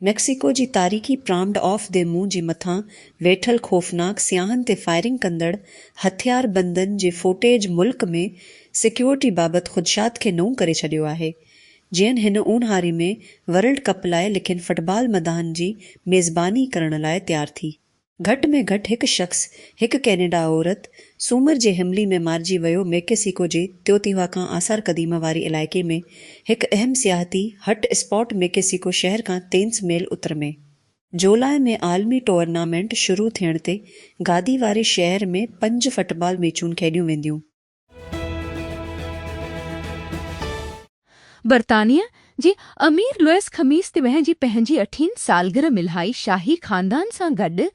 Mexico जी तारीख़ी प्राम्ड of दे मुंह जे मथां वेठल ख़ौफ़नाक सियाहनि ते फायरिंग कंदड़ हथियारबंदनि जे फुटेज मुल्क में सिक्योरिटी बाबति ख़ुदशात खे नओं करे छॾियो आहे। जियनि हिन ऊन्हारी में वर्ल्ड कप लाइ लिखियलु फुटबॉल मैदान जी मेज़बानी करण लाइ तयारु थी। घटि में घटि हिकु शख़्स, हिकु कैनेडा औरत, सूमर जे हमले में मारिजी वियो। मेक्सिको जे त्योतिहुआकान आसार क़दीमा वारी इलाइक़े में हिकु अहम सियाहती हट स्पॉट मेक्सिको शहर खां 300 मील उत्तर में। जुलाई में आलमी टूर्नामेंट शुरू थियण ते गादी वारे शहर में 5 फुटबॉल मैचूं खेॾियूं वेंदियूं। बर्तानिया जी अमीर लुइस खमीस ते पंहिंजी 18 सालगिरह मिल्हाई शाही ख़ानदान सां गॾु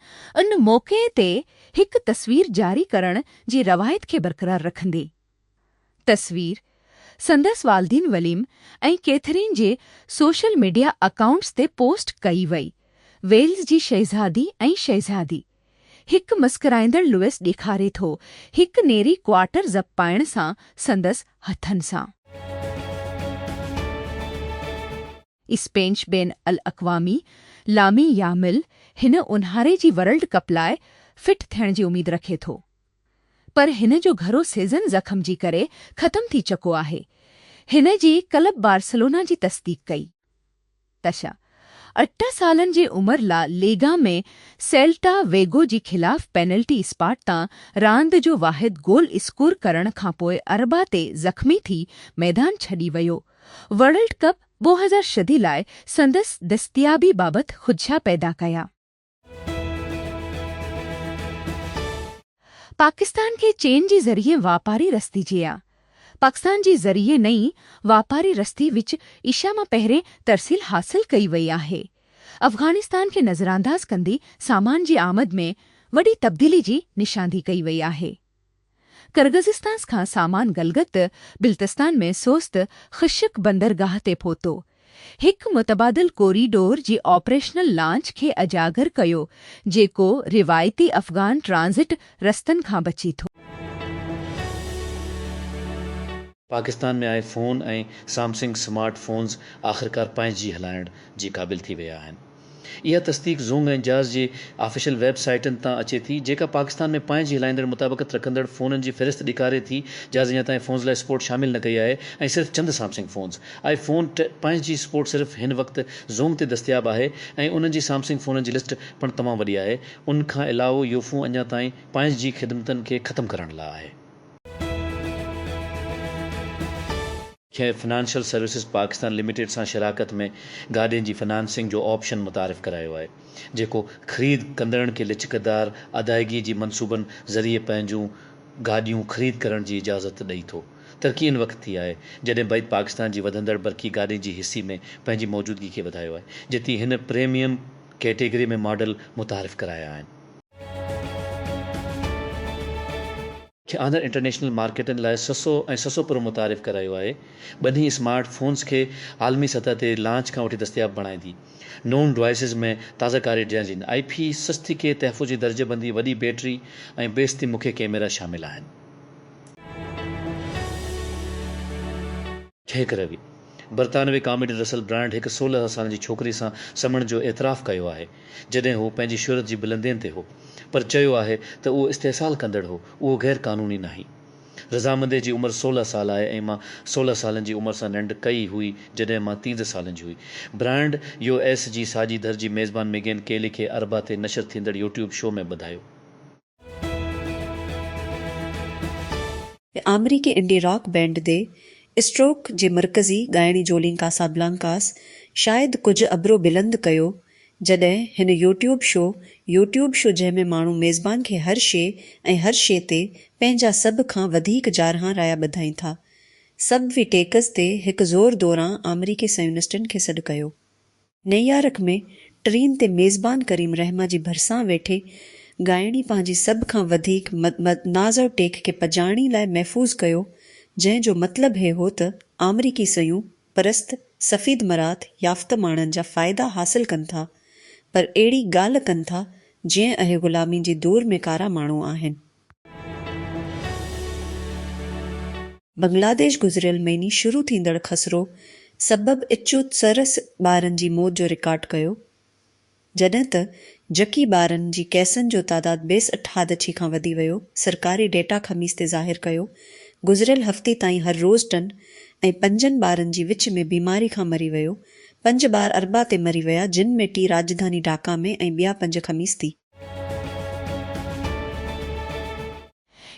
उन मौक़े ते हिकु तस्वीर जारी करण जी रवायत खे बरक़रार रखंदे। तस्वीर संदसि वालदीन वलीम ऐं कैथरीन जे सोशल मीडिया अकाउंट्स ते पोस्ट कई वई। वेल्स जी शहज़ादी ऐं शहज़ादी हिकु मुस्कुराईंदड़ लुइस ॾेखारे थो हिकु नेरी क्वार्टर ज़ब पाइण सां संदसि हथनि सां। स्पेन बेन अल अक़वामी लामी यामिल हिन उन्हारे जी वर्ल्ड कप लाइ फिट थियण जी उमीद रखे थो, पर हिन जो घरो सीज़न ज़ख़्म जी करे ख़त्म थी चुको आहे। हिन जी क्लब बार्सिलोना जी तस्दीक कई। तशा 8 सालनि जी उमिरि लाइ लीगा में सेल्टा वेगो जी ख़िलाफ़ पेनल्टी स्पॉट तां रांदि जो वाहिद गोल स्कोर करण खां पोइ अरबा ते ज़ख़्मी थी मैदान छॾी वियो। वर्ल्ड कप 2000 शदी लाइ संदसि दस्तियाबी बाबति ख़ुदशा पैदा कया। पाकिस्तान खे चीन जी ज़रिए वापारी रस्ती जिया। पाकिस्तान जी ज़रिए नई वापारी रस्ती विच ईशा मां पहिरें तरसील हासिल कई वई आहे। अफ़गानिस्तान खे नज़रअंदाज कंदी सामान जी आमद में वॾी तब्दीली जी निशांदी कई वई आहे। किर्गिज़स्तान खां सामान गलगत बिल्तिस्तान में सोस्त ख़ुशक बंदरगाह ते पहुतो। हिकु मुतबादिल कोरिडोर जी ऑपरेशनल लॉन्च खे अजागर कयो, जेको रिवायती अफ़गान ट्रांज़िट रस्तनि खां बची थो। पाकिस्तान में आए फ़ोन ऐं सैमसंग स्मार्ट फ़ोन्स आख़िरकार 5G हलाइण जी क़ाबिल थी विया आहिनि। इहा तस्दीक ज़ूंग ऐं जाज़ जी ऑफिशियल वेबसाइटनि तां अचे थी, जेका पाकिस्तान में 5G हलाईंदड़ मुताबिक़त रखंदड़ फ़ोननि जी फ़हिरिस्त ॾेखारे थी। जाज़ अञा ताईं फ़ोन्स लाइ सपोर्ट शामिल न कई आहे ऐं सिर्फ़ु चंद Samsung phones iPhone 5G support सिर्फ़ु हिन वक़्तु ज़ूंग ते दस्तियाब आहे ऐं उन्हनि जी सैमसंग फ़ोननि जी लिस्ट पिणु तमामु वॾी आहे। उन खां अलावा योफ़ो अञा ताईं 5G ख़िदमतनि खे ख़तमु करण लाइ आहे। फाइनेंशियल सर्विसिस पाकिस्तान लिमिटेड सां शराकत में गाॾियुनि जी फाइनेंसिंग जो ऑप्शन मुतारिफ़ करायो आहे, जेको ख़रीद कंदड़नि खे लिचकदार अदायगी जी मनसूबनि ज़रिए पंहिंजूं गाॾियूं ख़रीद करण जी इजाज़त ॾेई थो। तरक़ी इन वक़्तु थी आहे जॾहिं बैदि पाकिस्तान जी वधंदड़ बरक़ी गाॾियुनि जी हिस्से में पंहिंजी मौजूदगी खे वधायो आहे, जिते हिन प्रीमियम कैटेगरी में मॉडल मुतारिफ़ कराया आहिनि। आंध्र इंटरनेशनल मार्केटनि लाइ 600 ऐं 600 प्रो मुतारिफ़ करायो आहे। ॿनी स्मार्ट फ़ोन्स खे आलमी सतह ते लॉन्च खां वठी दस्तियाब बणाईंदी। नोन डिवाइसिस में ताज़ाकारी डिज़ाइन IP सस्ती के तहफ़ुज़ जी दर्जेबंदी, वॾी बैटरी ऐं बेइज़्ती मुख्य कैमरा शामिल आहिनि। हेक रवि बर्तानवी कॉमेडी रसल ब्रांड हिकु 16 सालनि जी छोकिरी सां समण जो एतिराफ़ कयो आहे, जॾहिं हू पंहिंजी शोहरत जी बुलंदियुनि ते हो, पर चयो आहे त उहो इस्तेहसाल कंदड़ हो, उहो गैर क़ानूनी नाहे। रज़ामंदे जी उमिरि 16 साल आहे ऐं मां 16 सालनि जी उमिरि सां निंड कई हुई जॾहिं मां 30 सालनि जी हुई। ब्रांड US जी साॼी दर जी मेज़बान मेगन केली खे अरबा ते नशर थींदड़ YouTube शो में ॿुधायो। अमरीकी इंडी रॉक बैंड दे स्ट्रोक जे मरकज़ी ॻाइणी जोली कासाब्लांकास शायदि कुझु अबरो बुलंद कयो जॾहिं हिन यूट्यूब शो जंहिंमें माण्हू मेज़बान खे हर शइ ऐं हर शइ ते पंहिंजा सभ खां वधीक जारहां राया ॿुधाइनि था, सबवी टेक्स ते हिकु ज़ोर दौरान अमरीकी सयूनिस्टनि खे सॾु कयो। न्यूयॉर्क में ट्रेन ते मेज़बान करीम रहमा जी भरिसां वेठे ॻाइणी पंहिंजी सभ खां वधीक नाज़र टेक खे पजाइण लाइ महफ़ूज़ कयो, जंहिंजो मतिलबु हे हो त अमरीकी सयूं परस्त सफ़ीद मरात याफ़्त माण्हुनि जा फ़ाइदा हासिल कनि था, पर अहिड़ी ॻाल्हि कनि था जीअं अहे ग़ुलामी जी दौर में कारा माण्हू आहिनि। बांग्लादेश गुज़िरियल महीने शुरू थींदड़ ख़सरो सबबि इचू सरस ॿारनि जी मौत जो रिकॉर्ड कयो। जॾहिं त जकी ॿारनि जी केसनि जो तादादु बेसि खां वधी वियो। सरकारी डेटा ख़मीस ते ज़ाहिर कयो गुज़िरियल हफ़्ते ताईं हर रोज़ टन ऐं 5 ॿारनि जी विच में बीमारी खां मरी वियो। 5 ॿार अरबा ते मरी विया, जिन में 2 राजधानी ढाका में ऐं ॿिया 5 ख़मीस थी।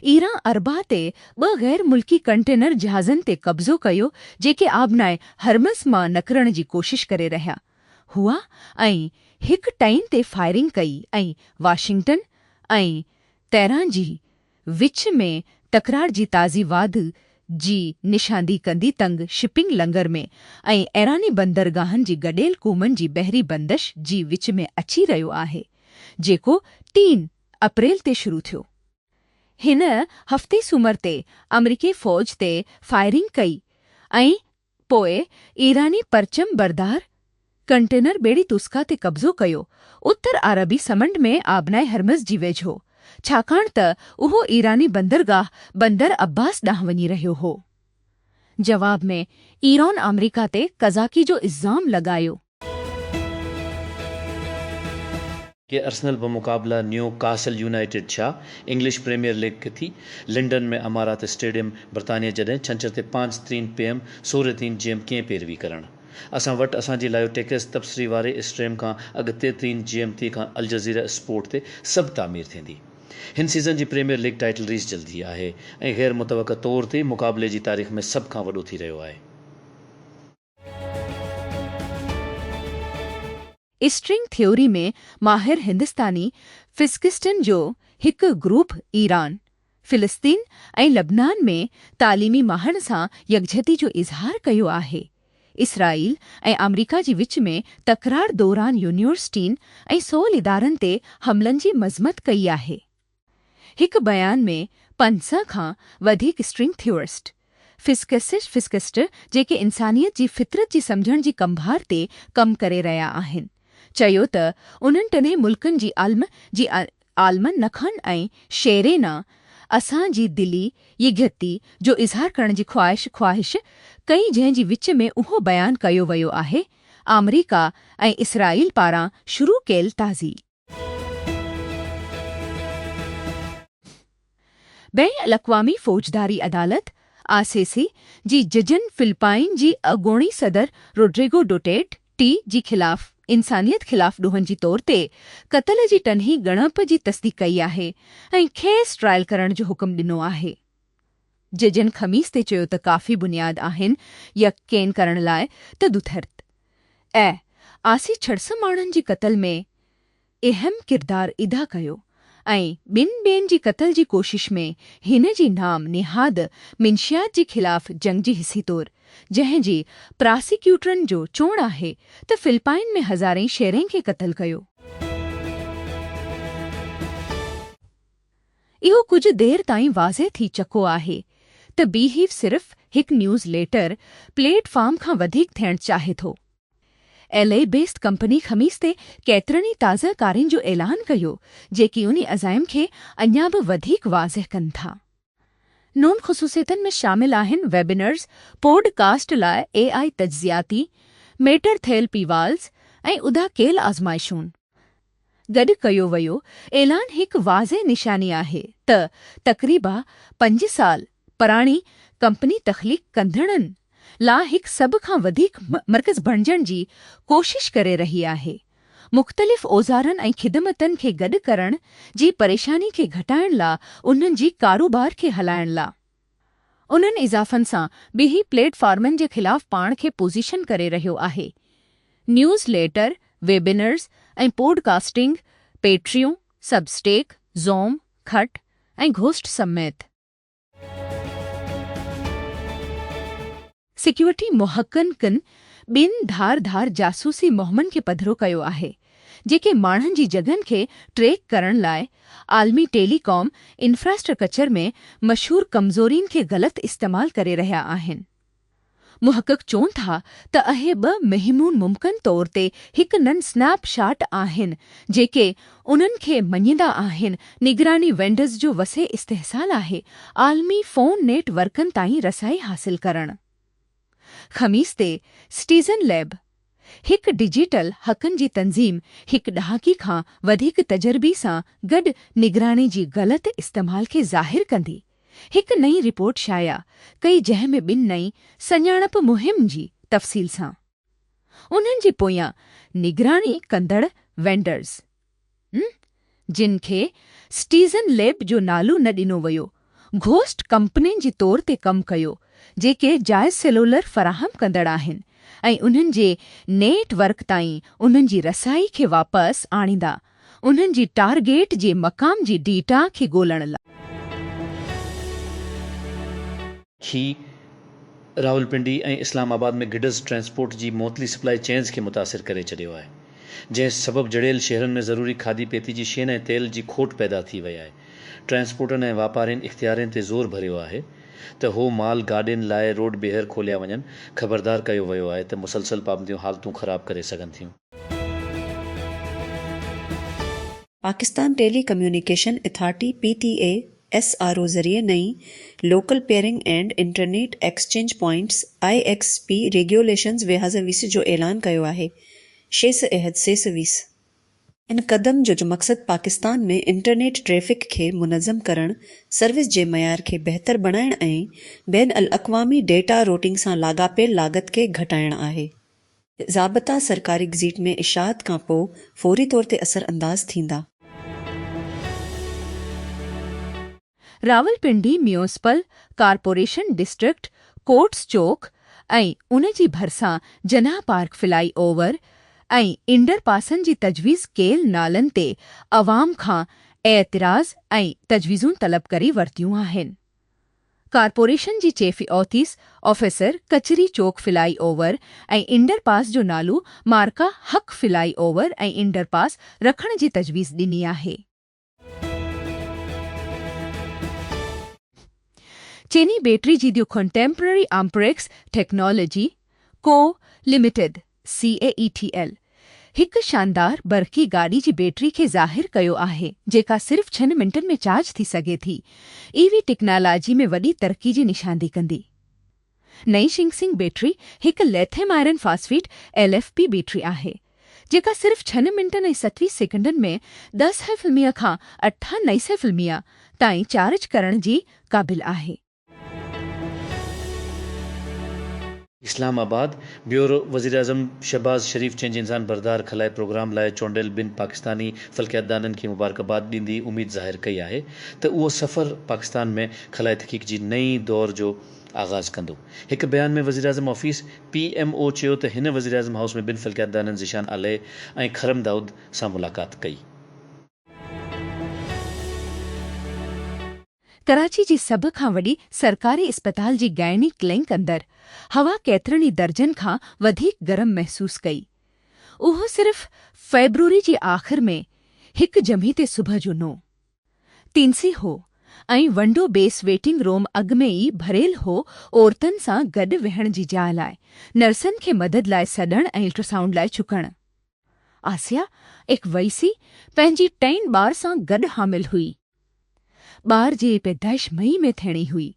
ईरान अरबा ते 2 गैर मुल्की कंटेनर जहाज़नि ते कब्ज़ो कयो जेके आबनाए हरमस मां निकिरण जी कोशिश करे रहिया हुआ ऐं हिक टाइम ते फायरिंग कई ऐं वाशिंगटन ऐं तेहरान जी विच में तकरार जी ताज़ी वाद जी निशांदी कंदी तंग शिपिंग लंगर में ऐं ईरानी बंदरगाहनि जी गॾियल क़ौमुनि जी बहरी बंदिश जी विच में अची रहियो आहे, जेको 3 अप्रैल ते शुरू थियो। हिन हफ़्ते सूमर ते अमरीकी फ़ौज ते फायरिंग कई ऐं पोइ ईरानी परचम बरदार कंटेनर ॿेड़ी तुस्का ते कब्ज़ो कयो उत्तर अरबी समंड में आबनाए हरमज़ जी वेझो, छाकाणि त उहो ईरानी बंदरगाह बंदर अब्बास ॾांहुं वञी रहियो हो। जवाब में ईरान अमरीका ते कज़ाकी जो इल्ज़ाम लॻायो कि अर्सनल बमुकाबला न्यू कासल यूनाइटेड शाह इंग्लिश प्रीमियर लीग की थी लंडन में अमारात स्टेडियम बरतानिया जॾहिं छंछर ते 5:03 PM 16:03 GM कीअं पैरवी करण। असां वटि असांजी लाइव टेक्स तबसरी वारे स्ट्रीम खां अॻु 3 GMT खां अल जज़ीरा स्पोर्ट ते सभु तामीर थींदी। हिन सीज़न जी प्रीमियर लीग टाइटल रीस जल्दी आहे ऐं गैर मुतवक़ा तौर ते मुक़ाबले जी तारीख़ में सभ खां वॾो थी रहियो आहे। स्ट्रिंग थ्योरी में माहिर हिंदुस्तानी फिज़िकिस्टनि जो हिकु ग्रुप ईरान, फ़िलिस्तीन ऐं लबनान में तालीमी माहिरनि सां यकजहती जो इज़हार कयो आहे। इसराइल ऐं अमरीका जी विच में तकरार दौरान यूनिवर्सिटियुनि ऐं सोल इदारनि ते हमलनि जी मज़मत कई आहे। हिकु बयान में 500 खां वधीक स्ट्रिंग थ्योरिस्ट फिज़िकिस्ट जेके इंसानियत जी फितरत जी सम्झण जी कंभार ते कमु करे रहिया आहिनि, चयो त उन्हनि टिनी मुल्कनि जी आलमनि नखनि ऐं शेरेना असांजी दिली यकजहती जो इज़हार करण जी ख़्वाहिश कई, जंहिंजी विच में उहो बयान कयो वियो आहे अमरीका ऐं इसराइल पारां शुरू कयल ताज़ी बैन अल-अक़वामी फ़ौजदारी अदालत (ICC) जी जजनि फ़िलिपाइन जी अॻूणी सदर रोड्रिगो डुटेर्टे जी ख़िलाफ़ इंसानियत ख़िलाफ़ ॾोहनि जी तौर ते क़त्ल जी टनही ॻणप जी तस्दीक़ कई आहे ऐं खेसि ट्रायल करण जो हुकुम ॾिनो आहे। जजनि ख़मीस ते चयो त काफ़ी बुनियाद आहिनि यक़ीन करण लाइ त दुथर्ते ऐं आसी 6 माण्हुनि जी क़त्ल में अहम किरदार अदा कयो ऐं ॿियनि जी क़त्ल जी कोशिश में हिन जी नाम निहाद मिंशियात जे ख़िलाफ़ जंग जी हिस्सी तौर, जंहिं जी प्रोसिक्यूटरनि जो चवणु आहे त फ़िलिपाइन में हज़ारें शेरें खे क़त्ल कयो। इहो कुझु देर ताईं वाज़े थी चुको आहे त बीहीव सिर्फ़ हिकु न्यूज़ लेटर प्लेटफॉर्म खां वधीक थियणु चाहे थो। LA बेस्ड कंपनी ख़मीस ते केतिरनि ई ताज़ा कारियुनि जो ऐलान कयो जेकी उन अज़ाइम खे अञा बि वधीक वाज़ह कनि था। नॉन ख़ुसूसियतनि में शामिल आहिनि वेबिनर्स, पॉडकास्ट लाइ AI तज्ज़ियाती, मेटर थियल पीवाल्स ऐं उदा कयल आज़माइशूं। गॾु कयो वियो ऐलान हिकु वाज़ह निशानी आहे त तक़रीबा 5 साल पुराणी कंपनी तख़लीक़ कंदड़नि लाइ हिकु सभ खां वधीक मर्कज़ बणिजण जी कोशिश करे रही आहे, मुख़्तलिफ़ औज़ारनि ऐं ख़िदमतनि खे गॾु करण जी परेशानी खे घटाइण लाइ उन्हनि जी कारोबार खे हलाइण लाइ। उन्हनि इज़ाफ़नि सां ॿिही प्लेटफॉर्मनि जे ख़िलाफ़ पाण खे पोज़ीशन करे रहियो आहे। न्यूज़ लेटर, वेबिनर्स ऐं पॉडकास्टिंग, पेट्रियो, सबस्टेक, ज़ोम, खट ऐं घोस्ट समेत। सिक्योरिटी मुहक़क़नि ॿिनि धार जासूसी मुहिमनि खे पधिरो कयो आहे जेके माण्हुनि जी जॻहियुनि खे ट्रैक करण लाइ आलमी टेलीकॉम इंफ्रास्ट्रक्चर में मशहूर कमज़ोरियुनि खे ग़लति इस्तेमाल करे रहिया आहिनि। मुहक़क़ चवनि था त अहे 2 मुहिमूं मुमकिन तौर ते हिकु नन स्नैपशॉट आहिनि जेके उन्हनि खे मञींदा आहिनि निगरानी वेंडर्स जो वसे इस्तेहसाल आहे आलमी फ़ोन नेटवर्कनि ताईं रसाई हासिल करणु। ख़मीस ते सिटीज़न लैब हिकु डिजिटल हक़नि जी तंज़ीम हिकु ॾहाकी खां वधीक तजर्बी सां गॾु निगरानी जी ग़लति इस्तेमाल खे ज़ाहिरु कंदी हिकु नई रिपोर्ट शाया कई जंहिं में 2 नई सञाणप मुहिम जी तफ़सील सां उन्हनि जे पोयां निगरानी कंदड़ वेंडर्स जिन खे स्टीज़न लैब जो नालो न ॾिनो वियो घोस्ट कंपनियुनि जे तौर ते कमु कयो जेके जाइज़ सेलुलर फ़राहम कंदड़ आहिनि ऐं उन्हनि जे नेटवर्क ताईं उन्हनि जी रसाई खे वापसि आणींदा उन्हनि जी टारगेट जे मक़ाम जी डेटा खे ॻोल्हण लाइ ही रावलपिंडी ऐं इस्लामाबाद में गिडस ट्रांसपोर्ट जी मोतली सप्लाई चेन्स खे मुतासिर करे छॾियो आहे जंहिं सबबु जड़ियल शहरनि में ज़रूरी खाधी पेती जी शयुनि ऐं तेल जी खोट पैदा थी वई आहे ट्रांसपोर्टनि ऐं वापारियुनि इख़्तियारनि ते ज़ोर भरियो आहे त हो माल गाॾियुनि लाइ रोड ॿीहर खोलिया वञनि ख़बरदार कयो वियो आहे त मुसलसल पाबंदियूं हालतूं ख़राब करे सघनि थियूं Pakistan telecommunication authority PTA SRO ज़रिए नई local peering and internet exchange points IXP regulations 2020 जो ऐलान कयो आहे 6/20 इन क़दम जो मक़सदु पाकिस्तान में इंटरनेट ट्रैफ़िक खे मुनज़म करणु सर्विस जे मयार खे बहितर बणाइणु ऐं बैन अल-अक़वामी डेटा रूटिंग सां लाॻापियल लागत खे घटाइणु आहे ज़ाबिता सरकारी गज़ीट में इशाअत खां पोइ फ़ौरी तौर ते असरअंदाज़ थींदा Rawalpindi municipal corporation district courts चौक ऐं उन जी भरिसां जनाह पार्क फ्लाई ओवर ऐं इंडर पासनि जी तजवीज़ कयल नालनि ते अवाम खां एतिराज़ ऐं तजवीज़ूं तलब करे वरितियूं आहिनि कारपोरेशन जी चीफ ऑफिसर कचरी चौक फ्लाई ओवर ऐं इंडर पास जो नालो मार्का हक़ फ्लाई ओवर ऐं इंडर पास रखण जी तजवीज़ ॾिनी आहे चेनी बैटरी जी dio कंटेम्पररी आम्प्रेक्स टेक्नोलॉजी को लिमिटेड CAETL हिकु शानदार बरक़ी गाॾी जी बैटरी खे ज़ाहिरु कयो आहे जेका सिर्फ़ 6 मिंटनि में चार्ज थी सघे थी EV टेक्नोलॉजी में वॾी तरक़ी जी निशानदी कंदी नई शिंगसिंग बैटरी हिकु lithium iron phosphate LFP battery आहे जेका सिर्फ़ 6 मिंटनि ऐं 27 सेकंडनि में 10 खां 98 ताईं चार्ज करण जी क़ाबिल आहे इस्लामाबाद ब्यूरो वज़ीर-ए-आज़म शहबाज शरीफ़ चंज इंसान बरदार खलाए प्रोग्राम लाइ चूंडियल 2 पाकिस्तानी फ़ल्कियतदाननि खे मुबारकबाद ॾींदी उमेद ज़ाहिर कई आहे त उहो सफ़र पाकिस्तान में खलाए तहक़ीक़ जी नई दौर जो आगाज़ कंदो हिकु बयान में वज़ीर-ए-आज़म ऑफिस PMO चयो त हिन वज़ीर-ए-आज़म हाउस में 2 फ़ल्कियतदाननि ज़िशान आले ऐं खरम दाऊद सां मुलाक़ात कई कराची जी सभ खां वॾी सरकारी अस्पताल जी गाइनी क्लिनिक अंदरि हवा केतिरनि दर्जनि खां वधीक गरम महसूस कई उहो सिर्फ़ फ़ेब्रुवरी जी आख़िर में हिकु जमी ते सुबुह जो 9 तीनसी हो ऐं वंडो बेस वेटिंग रूम अॻु में ई भरियल हो औरतुनि सां गॾु विहण जी जाइ लाइ नर्सनि खे मदद लाइ सॾणु ऐं अल्ट्रासाउंड लाइ चुकणु आसिया इकवैसी पंहिंजी 3 ॿार सां गॾु हामिल हुई ॿार जी पैदाइश मई में थियणी हुई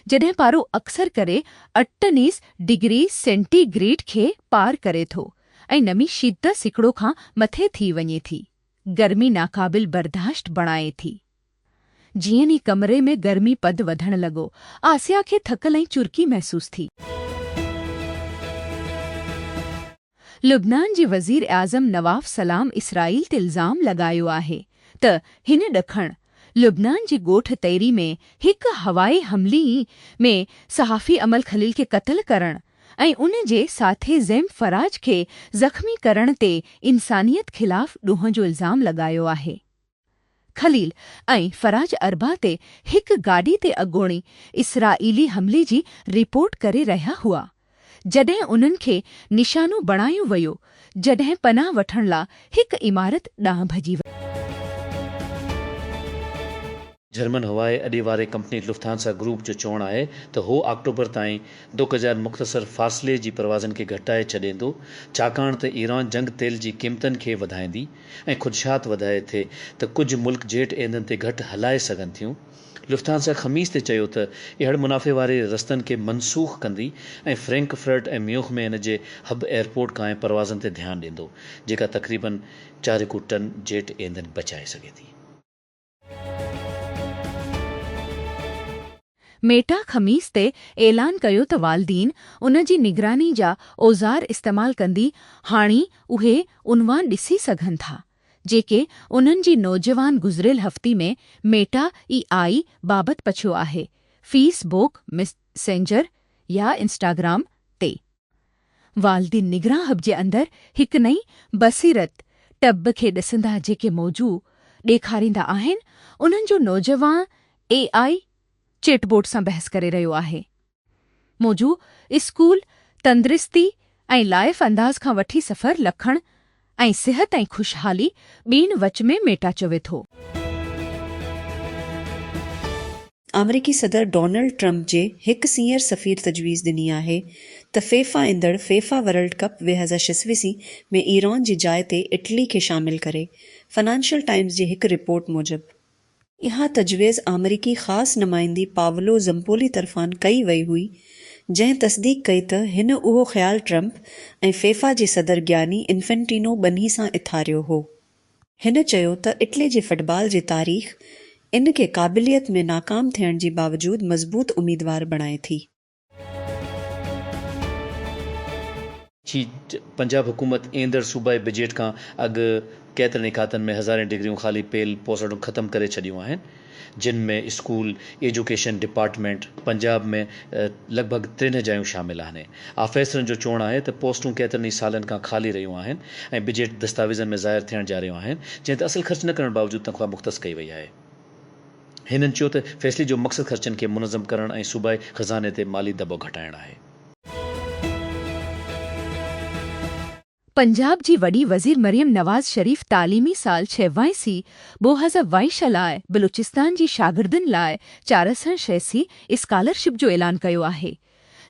जॾहिं पारो अक्सर करे 48 डिग्री सेंटीग्रेड खे पार करे थो ऐं नमी शिद्दत सिकिड़ो खां मथे थी वञे थी गर्मी नाक़ाबिल बर्दाश्त बणाए थी जीअं ई कमरे में गर्मी पद वधण लॻो आसिया खे थकल ऐं चुरकी महसूस थी लुबनान जे वज़ीर आज़म नवाफ सलाम इसराइल ते इल्ज़ाम लॻायो आहे त हिन ॾखण लुबनान जे ॻोठ तैरी में हिकु हवाई हमले में सहाफ़ी अमल खलील खे क़त्ल करण ऐं उन जे साथी ज़ैम फराज खे ज़ख़्मी करण ते इंसानियत ख़िलाफ़ ॾोह जो इल्ज़ाम लॻायो आहे खलील ऐं फराज अरबा ते हिकु गाॾी ते अॻोणी इसराइली हमले जी रिपोर्ट करे रहिया हुआ जॾहिं उन्हनि खे निशानो बणायो वियो जॾहिं पनाह वठण लाइ हिकु इमारत ॾांहुं भॼी वई जर्मन हवाई अॾे वारे कंपनी लुफ्थांसा ग्रुप जो चवणु आहे त हो अक्टूबर ताईं 2000 मुख़्तसर फ़ासिले जी परवाज़नि खे घटाए छॾींदो छाकाणि त ईरान जंग तेल जी क़ीमतनि खे वधाईंदी ऐं ख़ुदशात वधाए थिए त कुझु मुल्क जेट ईंधन ते घटि हलाए सघनि थियूं लुफ्तांसा ख़मीस ते चयो त अहिड़े मुनाफ़े वारे रस्तनि खे मनसूख़ कंदी ऐं फ्रैंकफर्ट ऐं म्यूख में इन जे हब एयरपोर्ट खां परवाज़नि ते ध्यानु ॾींदो, जेका तक़रीबन 4 टन जेट ईंधन बचाए सघे थी। मेटा ख़मीस ते ऐलान कयो त वालदीन उन जी निगरानी जा औज़ार इस्तेमाल कंदी हाणे उहे उनवान ॾिसी सघनि था जेके उन्हनि जी नौजवान गुज़िरियल हफ़्ती में मेटा आई बाबति पछियो आहे, फेसबुक, मैसेंजर या इंस्टाग्राम ते। वालदीन निगरां हब जे अंदरि हिकु नई बसीरत टब खे ॾिसंदा जेके मौजू ॾेखारींदा आहिनि उन्हनि जो नौजवान AI चैटबोट सां बहस करे रहियो आहे। मौजू स्कूल, तंदुरुस्ती ऐं लाइफ अंदाज़ खां वठी सफ़र लखण ऐं सिहत ऐं खुशहाली ॿिनि विच में मेटा चवे थो। अमरीकी सदर डोनाल्ड ट्रंप जे हिकु सीनियर सफ़ीर तजवीज़ ॾिनी आहे त फ़ेफ़ा ईंदड़ फ़ेफ़ा वर्ल्ड कप 2026 में ईरान जी जाइ ते इटली खे शामिल करे। फाइनेंशियल टाइम्स जी हिकु रिपोर्ट मूजिबि इहा तजवीज़ अमरीकी ख़ासि नुमाइंदी पावलो ज़म्पोली तरफ़ान कई वई हुई, जंहिं तस्दीक कई त हिन उहो ख़्यालु ट्रंप ऐं फ़ेफ़ा जे सदर गियानी इन्फेंटिनो ॿन्ही सां इथारियो हो। हिन चयो त इटली जे फुटबॉल जी तारीख़ इन खे क़ाबिलियत में नाकाम थियण जे बावजूद मज़बूत उम्मीदवार बणाए थी। पंजाब हुकूमत ईंदड़ सूबाई बजट खां अॻु केतिरनि खातनि में हज़ारें डिग्रियूं ख़ाली पेल पोसणूं ख़तमु करे छॾियूं आहिनि, जिन में स्कूल, एजुकेशन डिपार्टमेंट पंजाब में लॻभॻि 3 जायूं शामिल आहिनि। आफ़ीसरनि जो चवणु आहे त पोस्टूं केतिरनि ई सालनि खां ख़ाली रहियूं आहिनि ऐं बजट दस्तावेज़नि में ज़ाहिर थियण जा रहियूं आहिनि, जंहिं ते असुलु ख़र्च न करण बावजूदु तनख़्वाह मुख़्तस कई वई आहे। हिननि चयो त फ़ैसिले जो मक़सदु ख़र्चनि खे मुनज़म करणु ऐं सूबाई ख़ज़ाने ते माली दॿो घटाइणु आहे। पंजाब जी वॾी वज़ीर मरियम नवाज़ शरीफ़ तालीमी साल 2022 लाइ बलूचिस्तान जी शागिर्दनि लाइ 480 स्कॉलरशिप जो ऐलान कयो आहे,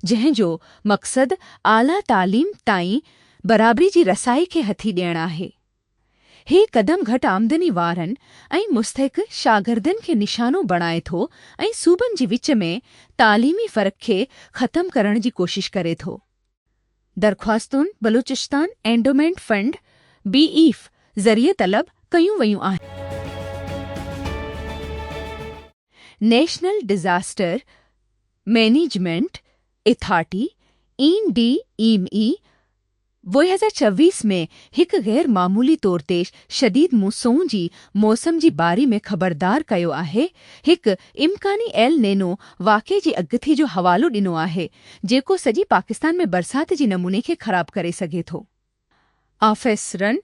जंहिं जो मक़सदु आला तालीम ताईं बराबरी जी रसाई खे हथी ॾियणु आहे। ही क़दम घटि आमदनी वारनि ऐं मुस्तहिक़ शागिर्दनि खे निशानो बणाए थो ऐं सूबनि जे विच में तालीमी फ़र्क़ खे ख़तमु करण जी कोशिश करे थो। दरख़्वास्तुनि बलूचिस्तान एंडोमेंट फंड BEF ज़रिए तलब कयूं वयूं आहिनि। National disaster management authority NDME 2024 में हिकु गैर मामूली तौर ते शदीद मूसों जी मौसम जी बारी में ख़बरदार कयो आहे, हिकु इम्कानी एल नेनो वाक़े जी अॻकथी जो हवालो ॾिनो आहे जेको सॼी पाकिस्तान में बरसात जी नमूने खे ख़राब करे सघे थो। आफ़ीसरनि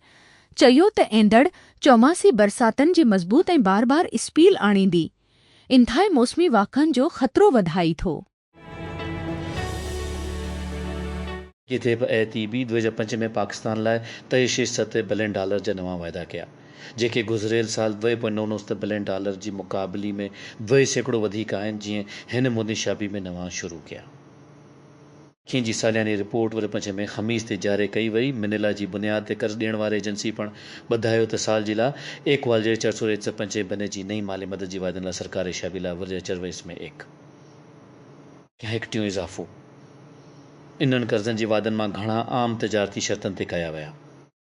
चयो त ईंदड़ चौमासी बरसातनि जे मज़बूत ऐं बार बार स्पील आणींदी इंतिहाई मौसमी वाक़अनि जो ख़तरो वधाई थो। जिथे ऐतीबी 2005 में पाकिस्तान लाइ $63 बिलियन जा नवां वाइदा कया, जेके गुज़िरियल साल $2.99 बिलियन जी मुक़ाबले में 2% वधीक आहिनि, जीअं हिन मुंदी शाबी में नवां शुरू कया। खीं जी सालियानी रिपोर्ट 2005 में ख़मीस ते जारी कई वई। मिनेला जी बुनियाद ते कर्ज़ ॾियण वारे एजेंसी पण ॿुधायो त साल जे लाइ एकवाल जे 405 बने जी नई माली मदद जी वाइदनि लाइ सरकारी शाबी लाइ 2024 में हिकु टियों इज़ाफ़ो। इन्हनि कर्ज़नि जे वादनि मां घणा आम तिजारती शर्तनि ते कया विया।